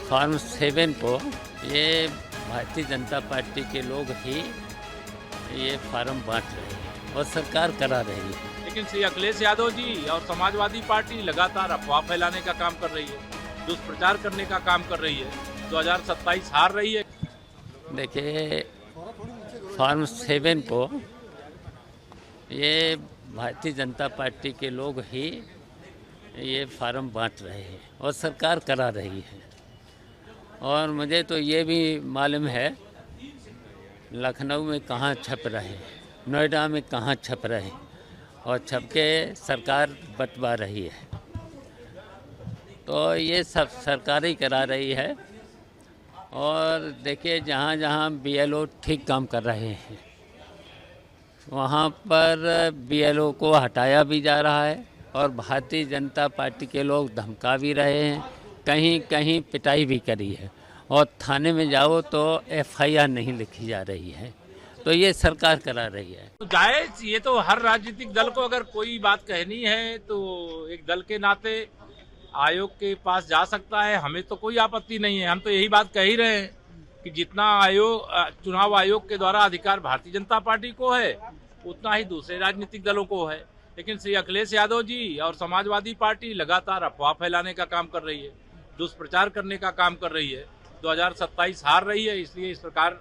Form 7 को ये Bharatiya Janata party के लोग ही ये फार्म बांट रहे हैं और सरकार करा रही है। लेकिन श्री अखिलेश यादव जी और समाजवादी पार्टी लगातार अफवाह फैलाने का काम कर रही है, दुष्प्रचार करने का काम कर रही है। 2027 हार रही है। देखिए, फॉर्म 7 को ये भारतीय जनता पार्टी के लोग ही ये फार्म बांट रहे हैं और सरकार करा रही है। और मुझे तो ये भी मालूम है लखनऊ में कहाँ छप रहे, नोएडा में कहाँ छप रहे और छप के सरकार बंटवा रही है। तो ये सब सरकार ही करा रही है। और देखिए, जहाँ जहाँ BLO ठीक काम कर रहे हैं वहाँ पर BLO को हटाया भी जा रहा है और भारतीय जनता पार्टी के लोग धमका भी रहे हैं, कहीं कहीं पिटाई भी करी है और थाने में जाओ तो FIR नहीं लिखी जा रही है। तो ये सरकार करा रही है। तो जायज, ये तो हर राजनीतिक दल को अगर कोई बात कहनी है तो एक दल के नाते आयोग के पास जा सकता है। हमें तो कोई आपत्ति नहीं है। हम तो यही बात कह ही रहे हैं कि जितना चुनाव आयोग के द्वारा अधिकार भारतीय जनता पार्टी को है उतना ही दूसरे राजनीतिक दलों को है। लेकिन श्री अखिलेश यादव जी और समाजवादी पार्टी लगातार अफवाह फैलाने का काम कर रही है, दुष्प्रचार करने का काम कर रही है। 2027 हार रही है, इसलिए इस प्रकार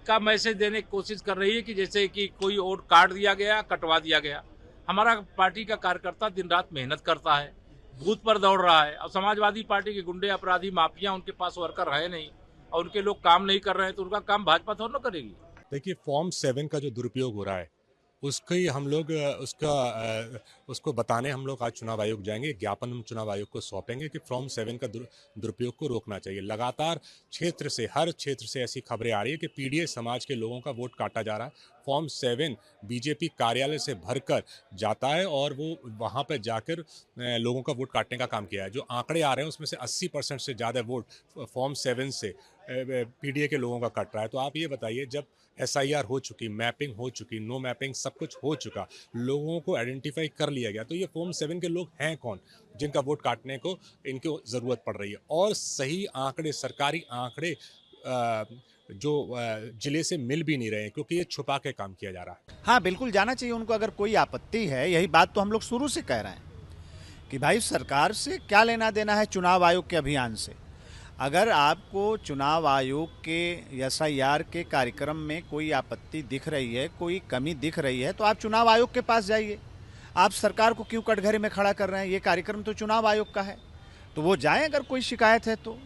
का मैसेज देने की कोशिश कर रही है कि जैसे कि कोई वोट काट दिया गया, कटवा दिया गया। हमारा पार्टी का कार्यकर्ता दिन रात मेहनत करता है, बूथ पर दौड़ रहा है और समाजवादी पार्टी के गुंडे, अपराधी, माफिया, उनके पास वर्कर है नहीं और उनके लोग काम नहीं कर रहे हैं तो उनका काम भाजपा थोड़ा ना करेगी। देखिए, फॉर्म 7 का जो दुरुपयोग हो रहा है उसकी हम लोग उसको बताने हम लोग आज चुनाव आयोग जाएंगे। ज्ञापन हम चुनाव आयोग को सौंपेंगे कि फॉर्म 7 का दुरुपयोग को रोकना चाहिए। लगातार हर क्षेत्र से ऐसी खबरें आ रही है कि PDA समाज के लोगों का वोट काटा जा रहा है। फॉर्म 7 BJP कार्यालय से भरकर जाता है और वो वहाँ पर जाकर लोगों का वोट काटने का काम किया है। जो आंकड़े आ रहे हैं उसमें से 80% से ज़्यादा वोट फॉर्म 7 से PDA के लोगों का कट रहा है। तो आप ये बताइए, जब SIR हो चुकी, मैपिंग हो चुकी, नो मैपिंग सब कुछ हो चुका, लोगों को आइडेंटिफाई कर लिया गया, तो ये फॉर्म 7 के लोग हैं कौन जिनका वोट काटने को इनको ज़रूरत पड़ रही है। और सही आंकड़े, सरकारी आंकड़े जो जिले से मिल भी नहीं रहे हैं क्योंकि ये छुपा के काम किया जा रहा है। हाँ, बिल्कुल जाना चाहिए उनको। अगर कोई आपत्ति है, यही बात तो हम लोग शुरू से कह रहे हैं कि भाई सरकार से क्या लेना देना है चुनाव आयोग के अभियान से। अगर आपको चुनाव आयोग के SIR के कार्यक्रम में कोई आपत्ति दिख रही है, कोई कमी दिख रही है, तो आप चुनाव आयोग के पास जाइए। आप सरकार को क्यों कटघरे में खड़ा कर रहे हैं? ये कार्यक्रम तो चुनाव आयोग का है, तो वो जाएं अगर कोई शिकायत है तो।